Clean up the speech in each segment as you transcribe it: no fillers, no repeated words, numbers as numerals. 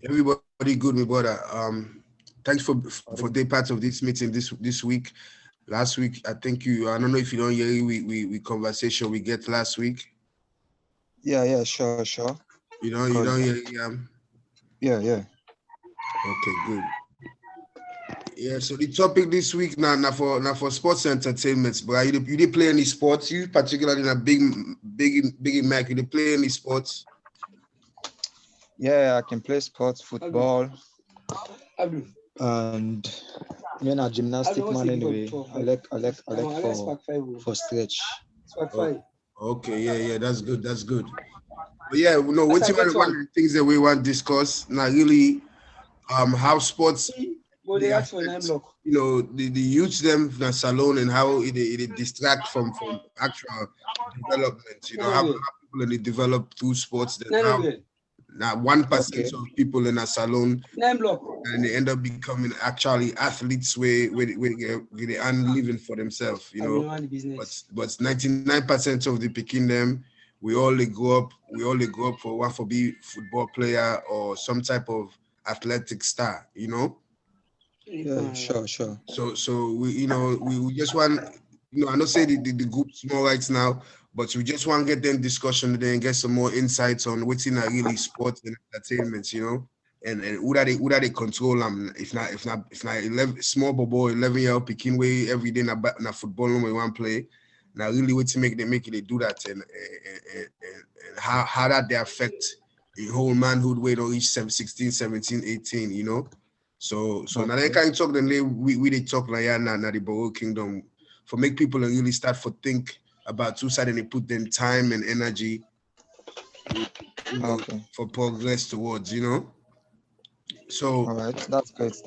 Everybody good, my brother. Thanks for being part of this meeting this week. Last week, I think I don't know if you don't hear we conversation we get last week. Yeah, sure. You don't hear Yeah. Okay, good. Yeah, so the topic this week now for sports entertainment, bro. You did play any sports? You particularly in a big Mac, you did play any sports? Yeah, I can play sports, football, and I'm a gymnastic man anyway. I like for stretch. Okay, yeah, that's good. But yeah, one of the things that we want to discuss now really how sports they affect, the youth them in a salon and how it distract from actual development. How people they develop through sports. Then how now 1% of people in a salon and they end up becoming actually athletes where they earn living for themselves. But 99% of the picking them. We all grow up for be football player or some type of athletic star, Yeah, sure. So we just want, I don't say the group small right now, but we just want to get them discussion today and get some more insights on what's in a really sports and entertainment, and who that they control them. If not 11 small boy 11-year-old picking way every day na football we want to play. Now really what to make they do that and how that they affect the whole manhood way to reach 16, 17, 18, So now they can't talk then we talk like now the TheBoureKingdom for make people really start for think about two sides and they put them time and energy for progress towards, So all right, that's great.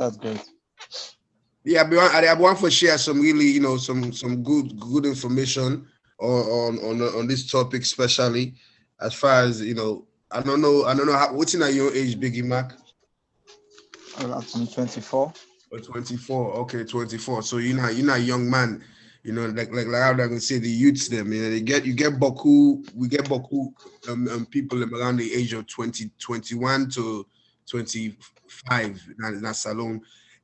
Yeah, I want to share some really, some good information on this topic, especially as far as I don't know what's in your age, Biggie Mac. I'm 24. Oh, 24. Okay, 24. So you're not a young man. Like how I can say the youths them. We get Boku people around the age of 21 to 25 in that salon.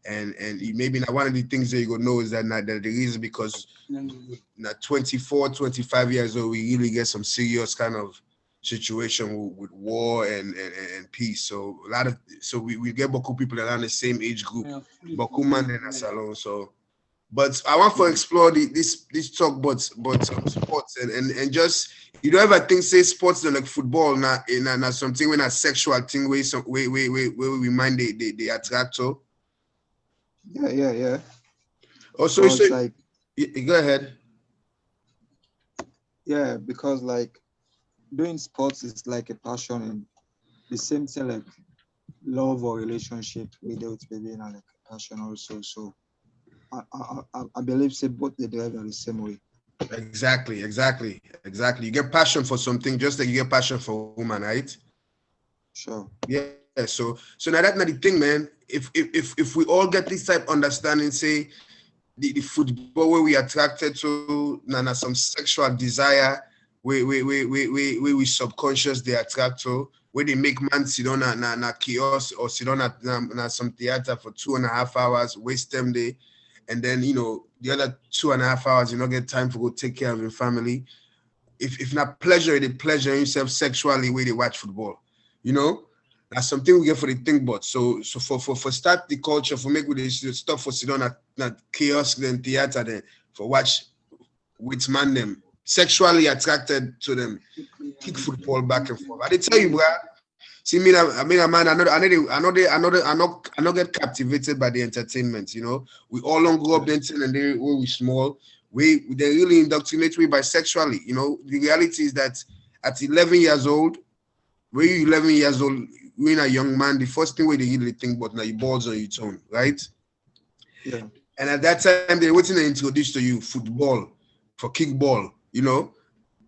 And maybe now one of the things that you're gonna know is that the reason because now 24, 25 years old, we really get some serious kind of situation with war and peace. So we get Boku people around the same age group, Boku man in a salon. So, but I want to explore this talk, but sports and just you don't ever think say sports like football now something when a sexual thing where we mind they attract to. Yeah. Also, it's like go ahead. Yeah, because like doing sports is like a passion and the same thing like love or relationship without being like a passion also. So I believe say both they drive are the same way. Exactly. You get passion for something just like you get passion for a woman, right? Sure. Yeah. So now that's not the thing, man. If we all get this type of understanding, say the football where we attracted to now some sexual desire, where we subconscious they attract to, where they make man sit on a kiosk or sit on at some theater for 2.5 hours, waste them day, and then the other 2.5 hours you don't get time to go take care of your family. If not pleasure, they pleasure yourself sexually where they watch football, That's something we get for the thing, but so for start the culture for make with this stuff for sit on at kiosk then theater then for watch with man them sexually attracted to them, kick football back and forth. I did tell you, bro. See me, I mean, man, I not get captivated by the entertainment. We all don't grow up then and they when we small, they really indoctrinate me by sexually. The reality is that at 11 years old, when you're 11 years old, when a young man, the first thing where they really think about now your balls on your tongue, right? Yeah. And at that time, they waiting to introduce to you football for kickball, you know.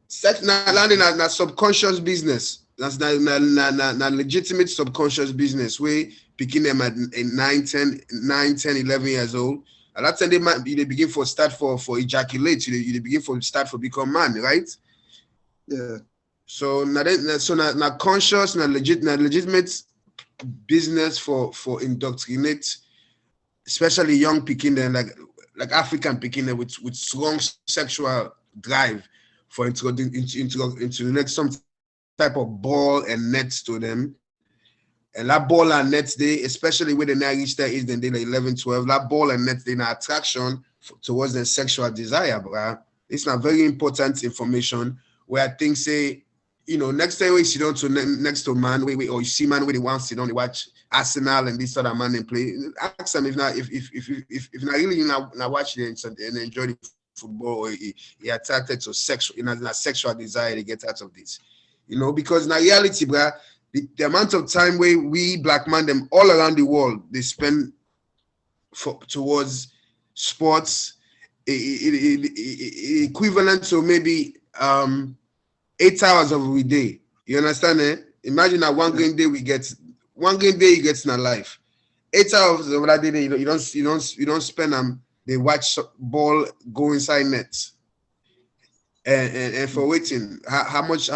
Sex na landing na subconscious business. That's na legitimate subconscious business where picking them at 9, 10, 11 years old. At that time, they begin start for ejaculate. You begin start for become man, right? Yeah. So now conscious, legitimate business for indoctrinate, especially young picking them like African picking them with strong sexual drive for introduce some type of ball and nets to them. And that ball and nets, they, especially when they now reach that age, then they like 11, 12, that ball and nets, they now attraction towards their sexual desire, bro. It's not very important information where I think, say, you know, next time we sit down to next to man, or you see man where they want to sit down, they watch Arsenal and this other man they play. Ask them if not really not watch it and enjoy the football, or he attracted to sexual, sexual desire they get out of this. You know, because in reality, bro, the amount of time where we black man them all around the world they spend towards sports, equivalent to maybe 8 hours of a day. You understand? Imagine that one game day you get in a life. 8 hours of that day, you don't spend them. They watch ball go inside nets. And for waiting, how much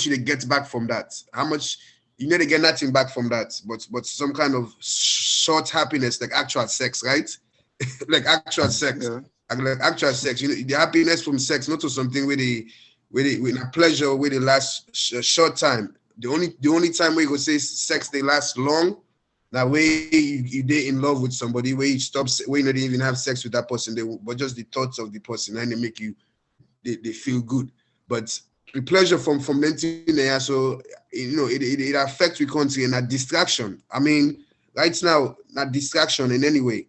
you they get back from that? How much you need to get nothing back from that, but some kind of short happiness, like actual sex, right? Like actual sex, like actual sex. You know, the happiness from sex, not to something with a pleasure with the last short time. The only time where you go say sex they last long. That way you they in love with somebody where you stop where you don't even have sex with that person, but just the thoughts of the person and they make you they feel good. But the pleasure from anything there, so you know it affects the country and a distraction. I mean, right now, not distraction in any way.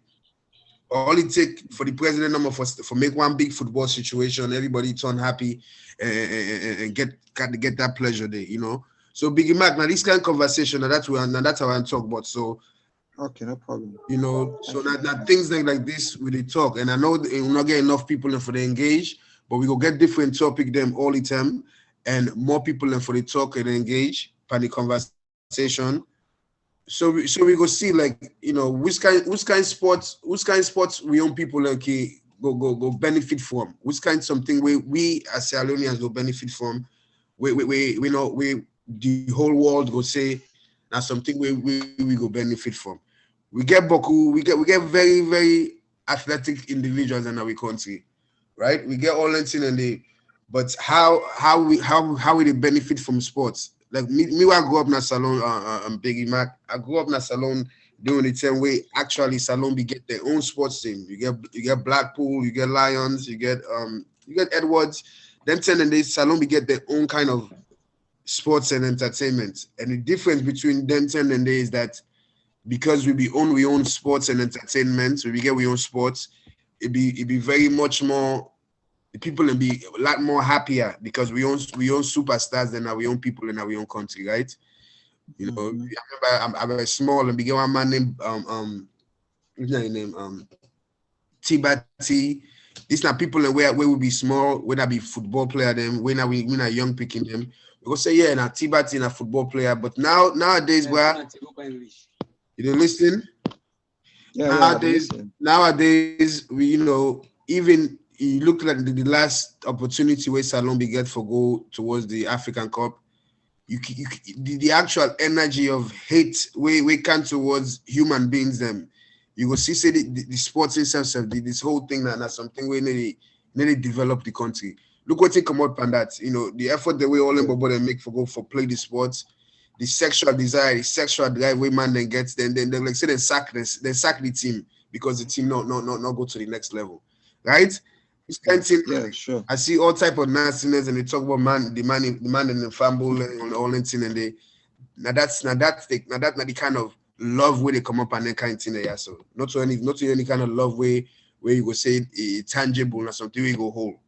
All it take for the president number for make one big football situation, everybody turn happy and get that pleasure there, you know. So Biggie Mac, now this kind of conversation, that's how I talk about. So okay, no problem. You know, so that things like this we they talk, and I know we're not getting enough people in for the engage, but we go get different topic them all the time, and more people in for the talk and engage by the conversation. So we go see like you know which kind sports we young people like go benefit from, which kind something we as Sierra Leoneans go benefit from, we know the whole world go say that's something we go benefit from. We get Boku, we get very, very athletic individuals in our country, right? We get all that and but how we they benefit from sports? Like me I grew up in a salon, Biggie Mac. I grew up in a salon doing the same way. Actually, salon we get their own sports team. You get Blackpool, you get Lions, you get Edwards. Them 10 and they salon we get their own kind of sports and entertainment. And the difference between them 10 and they is that because we own sports and entertainment, we get we own sports, it be very much more, the people will be a lot more happier because we own superstars than our own people in our own country, right? You know, I remember I was small and began one man named what's his name? T-Batty. These are people where we be small, whether be football player them, when we are young picking them. We go say, yeah, now T-Batty is a football player, but nowadays, where you don't listen? Yeah, nowadays, we even you look like the last opportunity where Salon be get for go towards the African Cup. The actual energy of hate we can towards human beings them. You go see the sports itself, this whole thing that's something we need to develop the country. Look what they come out on that. You know, the effort that we all in Bobo they make for play the sports, the sexual desire, the sexual drive we man then gets, then they like say they sack the team because the team not go to the next level. Right? This kind of thing, yeah, sure. I see all type of nastiness and they talk about the man and the fumble and all that thing and they that's the kind of love where they come up and that kind of thing there. So not to any kind of love where you go say tangible or something we go whole.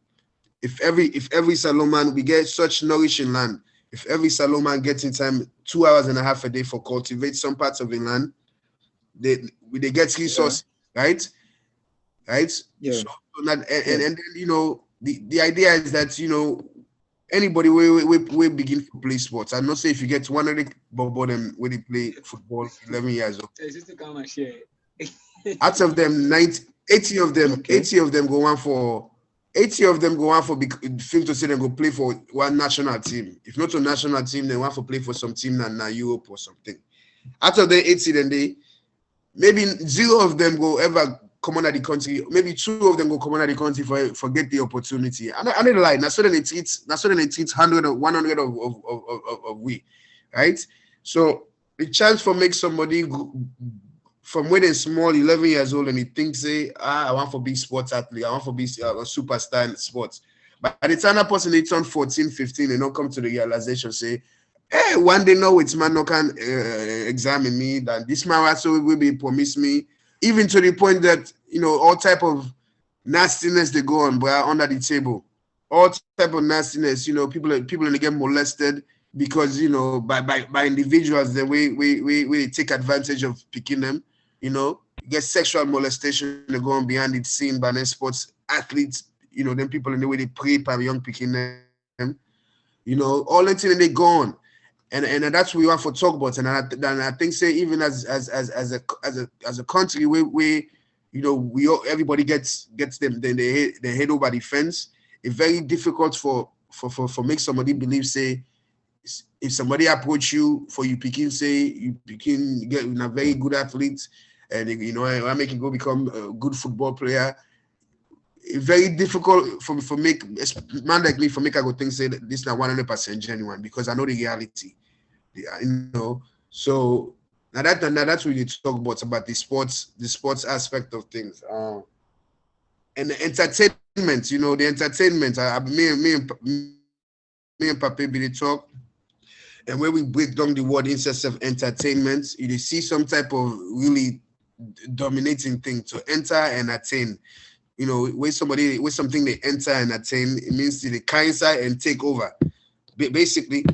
If every Salon we get such nourishing land, if every Salon gets in time 2.5 hours a day for cultivate some parts of the land, they get resources, right? Right. Yeah. So that and then the idea is that anybody we begin to play sports. I'm not say if you get 100 bobo them when they play football 11 years old. Out of them 80 of them Okay. 80 of them go on for 80 of them go on for feel to say they go play for one national team. If not a national team, they want to play for some team in Europe or something. Out of the 80, then maybe 0 of them go ever come out of the country. Maybe 2 of them go come out of the country for get the opportunity. I need to lie. That's what they treat 100 or 100 of we, right? So the chance for make somebody from when they're small, 11 years old, and he thinks, say, I want to be sports athlete, I want to be a superstar in sports. But by the time that person they turn 14, 15, they don't come to the realization, say, hey, one day no, it's man no can examine me, that this man also will be promise me, even to the point that all type of nastiness they go on, bro, under the table. All type of nastiness, people get molested because by individuals the way we take advantage of picking them. Get sexual molestation, they go on behind the scene by the sports athletes, them people in the way they prey by young picking them, all the thing they go on. And that's what we want for talk about. And I think say even as a country we everybody gets them, then they head over the fence. It's very difficult for make somebody believe, say, if somebody approach you for you picking, say you picking get a very good athlete, and I make you go become a good football player. It's very difficult for make a man like me for make I go think say that this is not 100% genuine, because I know the reality. So now that's what you talk about the sports aspect of things, and the entertainment. The entertainment. Me and Pape be talk. And when we break down the word incest of entertainment, you see some type of really dominating thing to enter and attain. When something they enter and attain, it means they coincide and take over. Basically,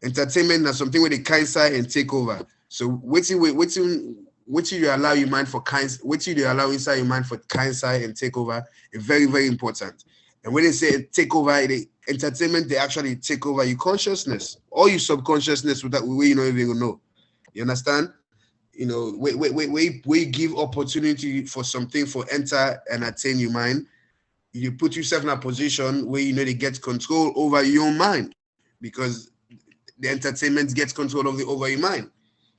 entertainment is something where they coincide and take over. So what you allow your mind for what you allow inside your mind for coincide and take over is very, very important. And when they say take over, entertainment, they actually take over your consciousness or your subconsciousness without where you don't even know. You understand? We give opportunity for something for enter and attain your mind. You put yourself in a position where they get control over your mind, because the entertainment gets control over your mind.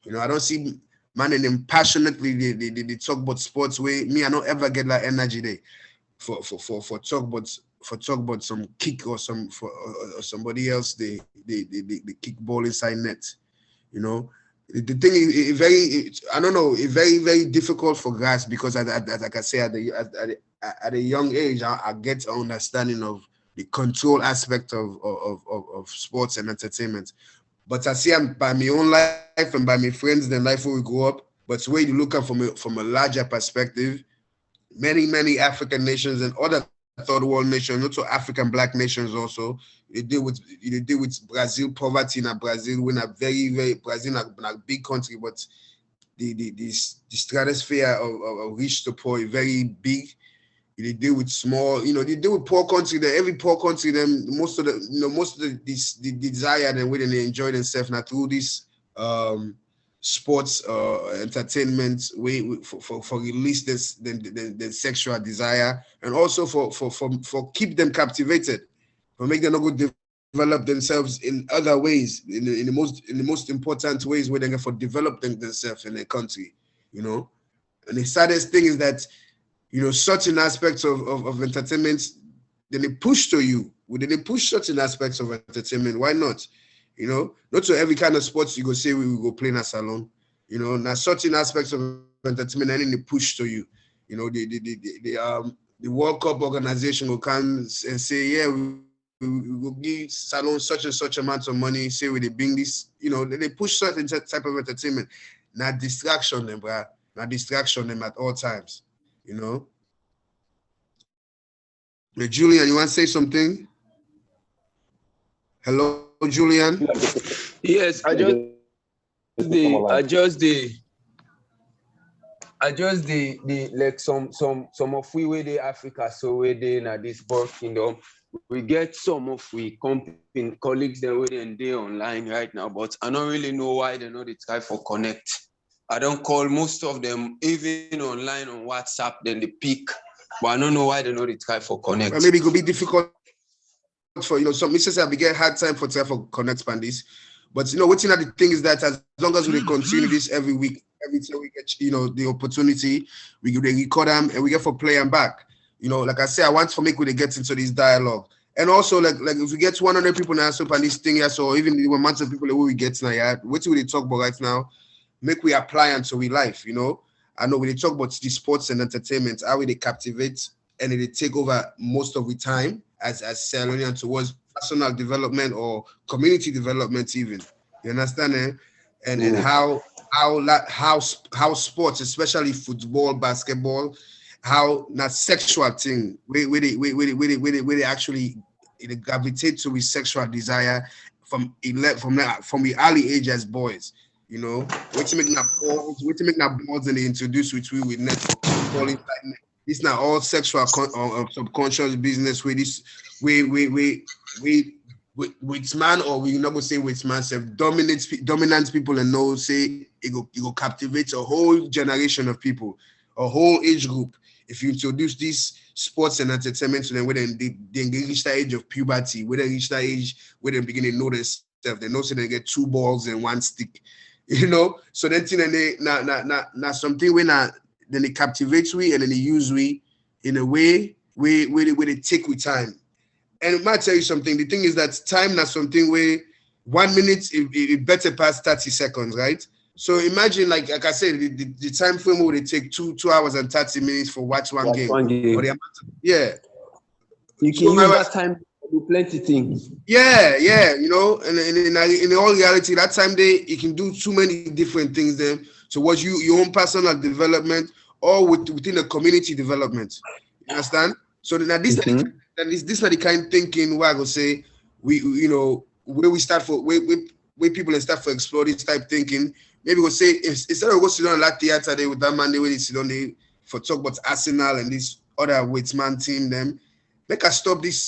I don't see man and them passionately they talk about sports where me I don't ever get that energy there for talk about some kick or or somebody else they kick ball inside net. The thing is it's very, very difficult for guys, because as I can say at a young age I get an understanding of the control aspect of sports and entertainment. But I see by my own life and by my friends, the life where we grow up. But when you look at from a larger perspective, many African nations and other third world nations, also African black nations also, they deal with Brazil poverty. In Brazil, we're not very, very Brazil not a big country, but the stratosphere of rich to poor is very big. They deal with small, they deal with poor country. Every poor country, them most of the desire and way they enjoy themselves now through this sports entertainment way for release this the sexual desire, and also for keep them captivated, for make them not go develop themselves in other ways, in the most important ways where they can for develop themselves in their country. And the saddest thing is that certain aspects of entertainment, then they push to you. When they push certain aspects of entertainment, why not? Not to every kind of sports you go say we will go play in a salon. Now certain aspects of entertainment, and then they push to you. The World Cup organization will come and say, yeah, we will give salon such and such amount of money. Say we they bring this, they push certain type of entertainment. Not distraction them, bruh. Not distraction them at all times. Julian, you want to say something? Hello, Julian. Yes, I just I just the like some of we where they Africa, so where they in this BoureKingdom, we get some of we company colleagues that where they online right now, but I don't really know why they know they try for connect. I don't call most of them even online on WhatsApp, then they pick, but I don't know why they know they try for connect. Well, maybe it could be difficult for some missions have get hard time for try for connect pandis. But what's the thing is that as long as we continue this every week, every time we get the opportunity, we record them and we get for play and back. Like I say, I want to make we get into this dialogue. And also like if we get 100 people now so on this thing, yeah, so even the amount of people that we get now, yeah, what we talk about right now, make we apply until we life, I know we talk about the sports and entertainment, how they captivate and they take over most of the time as Sierra Leone towards personal development or community development even. You understand, eh? And how sports, especially football, basketball, how that sexual thing where they actually gravitate to with sexual desire from the early age as boys. What to make that balls and they introduce which we with network calling it's not all sexual subconscious business where this we with man, or we not gonna say with man self dominant people and know say it go captivate a whole generation of people, a whole age group. If you introduce these sports and entertainment to them, when they reach that age of puberty, when they reach that age where they begin to know themselves, they know so they get 2 balls and 1 stick, So that thing and they not something when then they captivate we and then they use we in a way where they take with time. And I might tell you something. The thing is that time is something where 1 minute it better pass 30 seconds, right? So imagine, like I said, the time frame would take 2 hours and 30 minutes for watch one game. Or the amount yeah. You can use that time to do plenty things. Yeah, and in all reality, that time you can do too many different things then towards your own personal development or within the community development. You understand? So now this is the kind of thinking where I go say where we start for where people start for explore this type thinking. Maybe we'll say instead of go sit down that theater there with that man, they will sit down there for talk about Arsenal and this other Waitsman team them. Make us stop this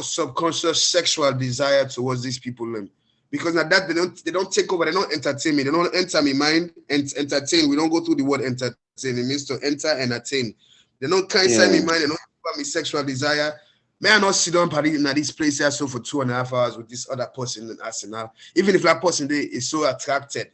subconscious sexual desire towards these people them. Because now that they don't take over, they don't entertain me, they don't enter my mind and entertain. We don't go through the word entertain. It means to enter and attain. They don't kind of me mind, they don't about me sexual desire. May I not sit down in this place here so for 2.5 hours with this other person in Arsenal? Even if that person there is so attracted,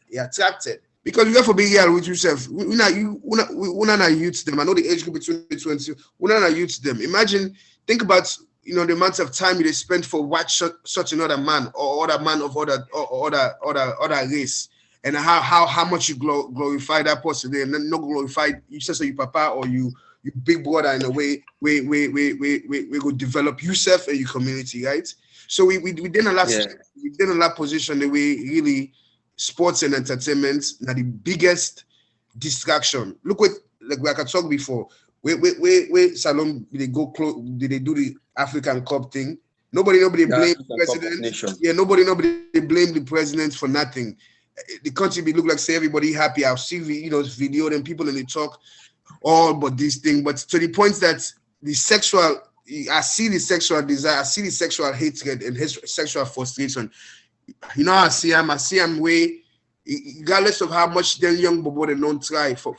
because you have to be real with yourself. We're not youth them. I know the age group between the 20. We're not youth them. Imagine, think about the amount of time you spend for watch such another man or other man of other race, and how much you glorify that person there, and then not glorify you say so your papa or you big brother in a way we go develop yourself and your community, right? So we didn't allow position the way really sports and entertainment now the biggest distraction. Look what like I talked before. Where Salom they go close, did they do the African Cup thing? Nobody blame the president. Yeah, nobody blame the president for nothing. The country be look like say everybody happy. I'll see video them people and they talk all but this thing, but to the point that I see the sexual desire, I see the sexual hatred and his sexual frustration. I see him way, regardless of how much them young bobo they don't try for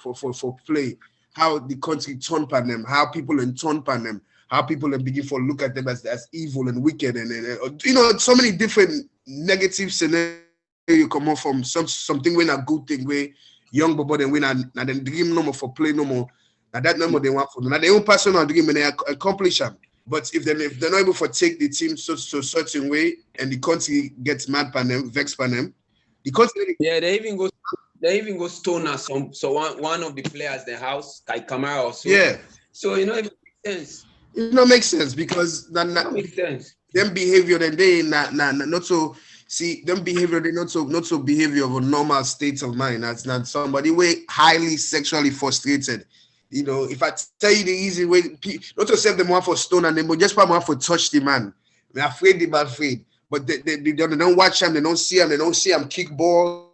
play, how the country turn on them, how people turn on them, how people begin to look at them as evil and wicked, and so many different negative scenarios come up from something when a good thing where young bobo then win and then dream no more for play no more. Now that number they want for them. Now their own personal dream and they accomplish them. But if they're not able to take the team to a certain way and the country gets mad by them, vexed by them, the country they even go stone us one of the players in the house, Kai Kamara or so. Yeah. So it makes sense. It don't make sense because makes sense. Them behavior then they not so. See, them behavior, they not so behavior of a normal state of mind. That's not somebody way highly sexually frustrated. If I tell you the easy way, not to save them one for stone and them, but just one for touch the man. They're afraid, but they don't watch him, they don't see him kick balls,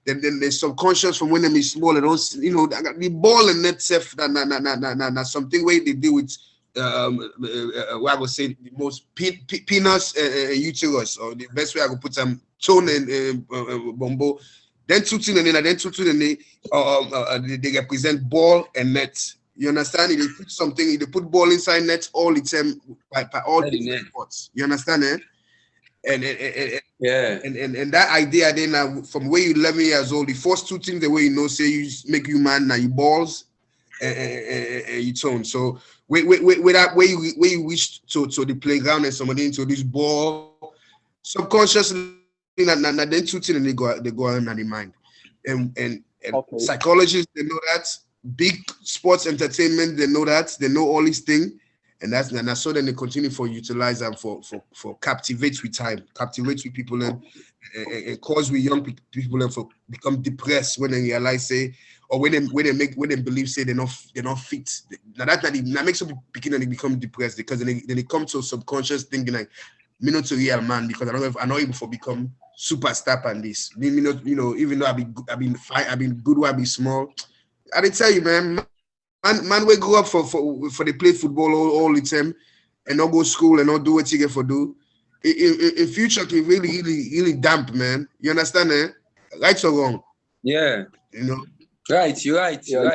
then the subconscious from when they small, they don't, the ball and net self, something where they deal with, what I would say, the most penis uterus, or the best way I could put some tone and bombo. Then two things, and then they represent ball and net. You understand? They put something, they put ball inside net all the time by all different sports. You understand? And that idea then from where you 11 years old, the first two things the way say you make you man now you balls and you tone. So where you wish to the playground and somebody into this ball subconsciously then two things they go on in the mind. And okay. Psychologists they know that, big sports entertainment they know that, they know all these things. And that's so then they continue for utilize them for captivate with time, captivate with people and cause we young people and for become depressed when they realize or when they believe they're not fit. Now that makes some people become depressed because then they come to subconscious thinking like me not a real man because I'm not able to become superstar and this. Me not, even though I've been good while I be small. I did tell you, man, we grew up for they play football all the time and not go to school and not do what you get for do. In future can really damp, man. You understand, eh? Right or wrong? Yeah. Right, you're right. You're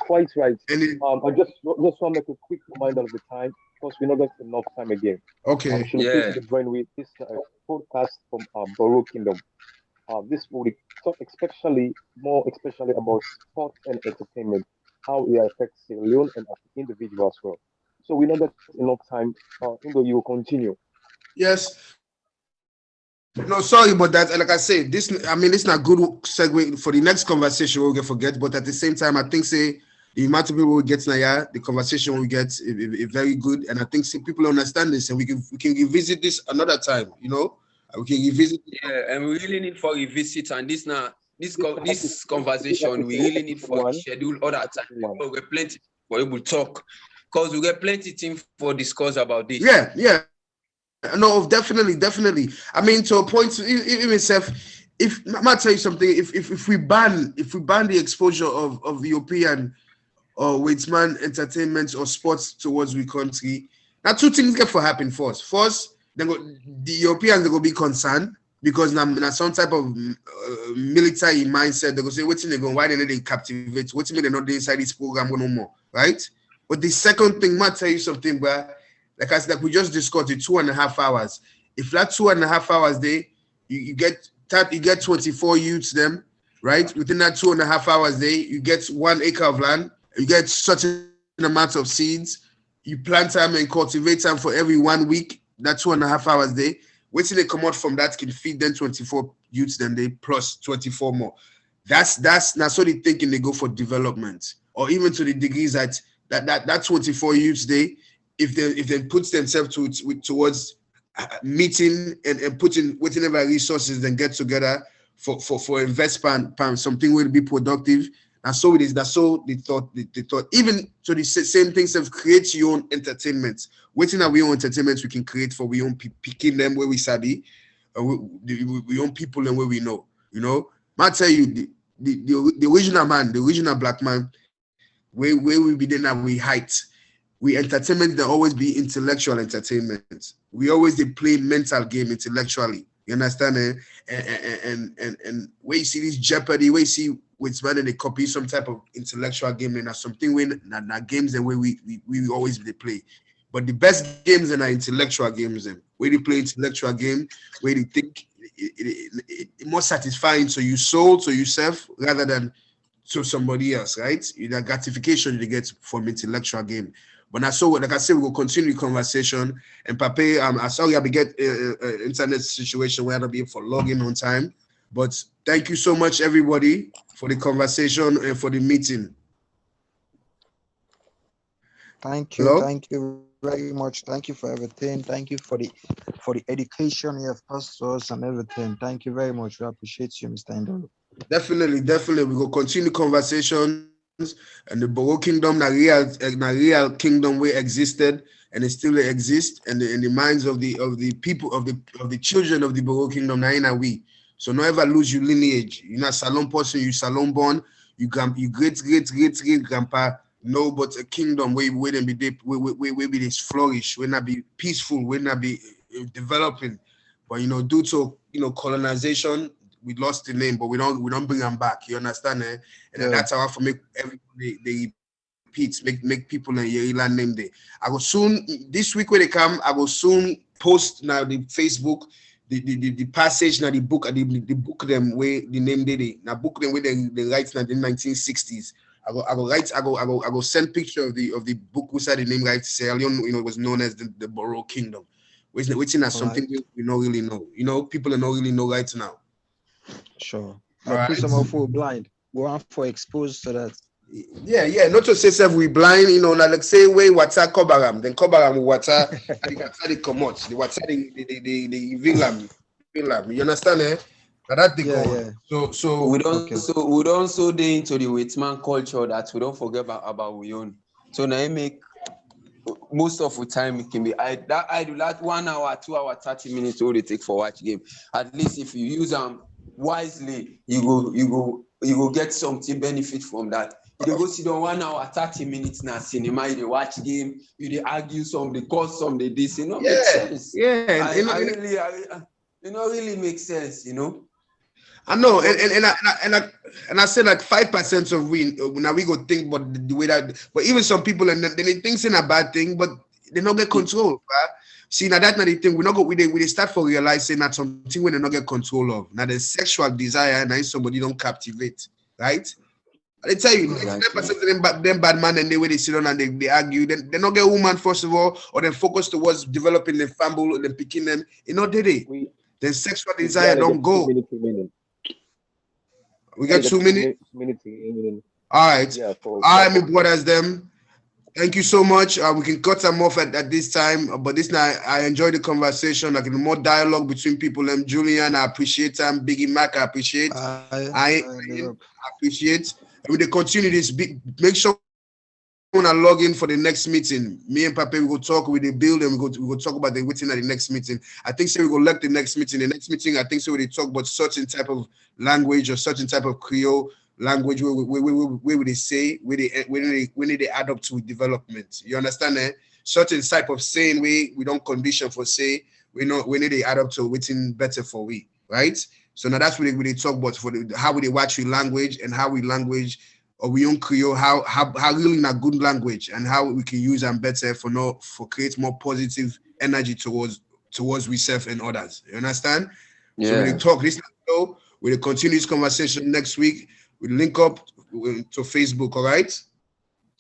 quite right. And I just want to make a quick reminder of the time because we know that's enough time again. Okay. Yeah. Join with this podcast from TheBoureKingdom. This will talk especially about sports and entertainment, how it affects Sierra Leone and individual as well. So we know that enough time. You will continue. Yes. No, sorry about that. Like I said, this is not good segue for the next conversation we'll get forget. But at the same time, I think the amount of people we get now, the conversation we get is very good, and I think people understand this, and we can revisit this another time. We can revisit. Yeah, and we really need for revisit, and this conversation we really need for schedule other time. We get plenty for able to talk, because we get plenty things for discuss about this. Yeah. No, definitely. I mean, to a point, even if I might tell you something, if we ban the exposure of European or weightsman entertainment or sports towards we country, now two things get for happen first. First, the Europeans they go be concerned because now some type of military mindset. They go say, why they captivate? What's they not inside this program no more, right? But the second thing, might tell you something, bro. Like we just discussed, the 2.5 hours. If that 2.5 hours day, you get 24 youths them, right? Within that 2.5 hours day, you get 1 acre of land, you get such an amount of seeds, you plant them and cultivate them for every 1 week, that 2.5 hours day. Wait till they come out from that can feed them 24 youths then they plus 24 more. That's what they thinking they go for development, or even to the degrees that 24 youths day. If they put themselves towards meeting and putting whatever resources, then get together for investment, something will be productive. And so it is. That's so they thought. Even to the same things of create your own entertainment. Waiting at we own entertainment we can create for we own picking them where we study, we own people and where we know. I tell you the original man, the original black man, where we be then at we height. We entertainment they always be intellectual entertainment. We always they play mental game intellectually. You understand? And where you see this Jeopardy, where you see with man they copy some type of intellectual game and something when that games the way we always they play. But the best games are intellectual games and where they play intellectual game, where they think it more satisfying to you soul, to yourself, rather than to somebody else, right? The gratification you get from intellectual game. But like I said, we will continue the conversation. And Pape, I'm sorry I get internet situation where I'll be able for logging on time. But thank you so much, everybody, for the conversation and for the meeting. Thank you. Hello? Thank you very much. Thank you for everything. Thank you for the education you have passed to us and everything. Thank you very much. We appreciate you, Mr. Ndolo. Definitely. We will continue conversation. And the TheBoureKingdom, the real kingdom where existed and it still exists, and in the minds of the people of the children of the TheBoureKingdom, now we. So don't ever lose your lineage. You're not Salon person, you Salon born, you great grandpa. No, but a kingdom where them be deep, where be this flourish, where not be peaceful, where not be developing. But due to colonization, we lost the name, but we don't bring them back. You understand? Eh? And that's how I make everybody they repeat, make people in your name day. I will soon this week when they come, I will soon post now the Facebook, the passage now the book them where the name day. Now book them where they write now the 1960s. I go send picture of the book which had the name right. Sierra Leone, was known as the TheBoureKingdom. Which is something we don't really know. People don't really know right now. Sure. But put some for blind. Go on for exposed to that. Yeah. Not to say self we blind, like say way water kobaram, then kobaram water and the commot, the water the vilam. You understand, eh? That they go. So we don't also day into the Whitman culture that we don't forget about we own. So now make most of the time it can be I do that 1 hour, 2 hour, 30 minutes all they take for watch game. At least if you use them wisely, you go get something benefit from that. You go sit down 1 hour, 30 minutes now cinema, you watch game, you argue some, they cause some, they this, makes sense. Yeah. It really makes sense, I know, and I say like 5% of we now we go think about the way that, but even some people and they think it's a bad thing, but they don't get control. Right? See, now that's not the thing. We start for realizing that something we don't get control of. Now the sexual desire, now somebody don't captivate, right? I tell you, 99% of them bad man and the way they sit down and they argue, they not get woman first of all, or they focus towards developing the family and picking them. Did they? Then sexual desire don't go. We got 2 minutes. All right. Yeah, all right, my brothers, them. Thank you so much. We can cut them off at this time, but this night I enjoyed the conversation. Like more dialogue between people. Julian, I appreciate them. Biggie Mac, I appreciate. I appreciate. And we continue this. Make sure when I log in for the next meeting, me and Pape we go talk with the build and we go talk about the waiting at the next meeting. I think so we go let the next meeting. The next meeting, I think so we talk about certain type of language or certain type of Creole language where they say where they add up to development. You understand that? Certain type of saying we don't condition for say we need to add up to waiting better for we, right? So now that's what they talk about for how we watch your language and how we language or we own Creole, how really in a good language and how we can use them better for create more positive energy towards ourselves and others. You understand? Yeah. So when we talk this show, we'll continue this conversation next week. We'll link up to Facebook, all right?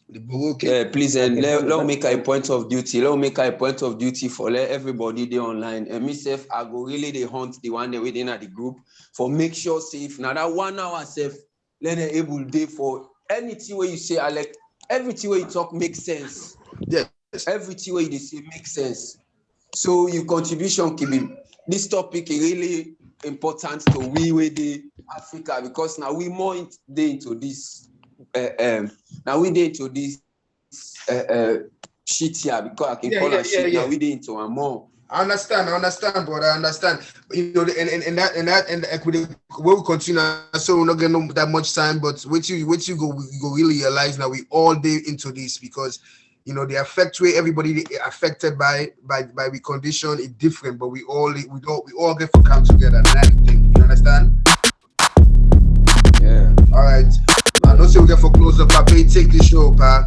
Yeah, please, and let make a point of duty. Let make a point of duty for let everybody there online. And myself, I go really they hunt the one that within at the group for make sure safe. Now that 1 hour safe, let them able day for anything where you say, Alec, everything where you talk makes sense. Yes. Everything where you say makes sense. So your contribution can be this topic is really important to we with the Africa because now we more into this. Now we did into this shit here because I can call it shit. Now we did into a more. I understand, brother. I understand. And we'll continue. So we're not getting that much time. But what you go really realize now we all day into this because the effect way everybody affected by the condition is different. But we all get to come together and everything. You understand? Yeah. All right. I don't say we get for close up. Pape, take the show, pa.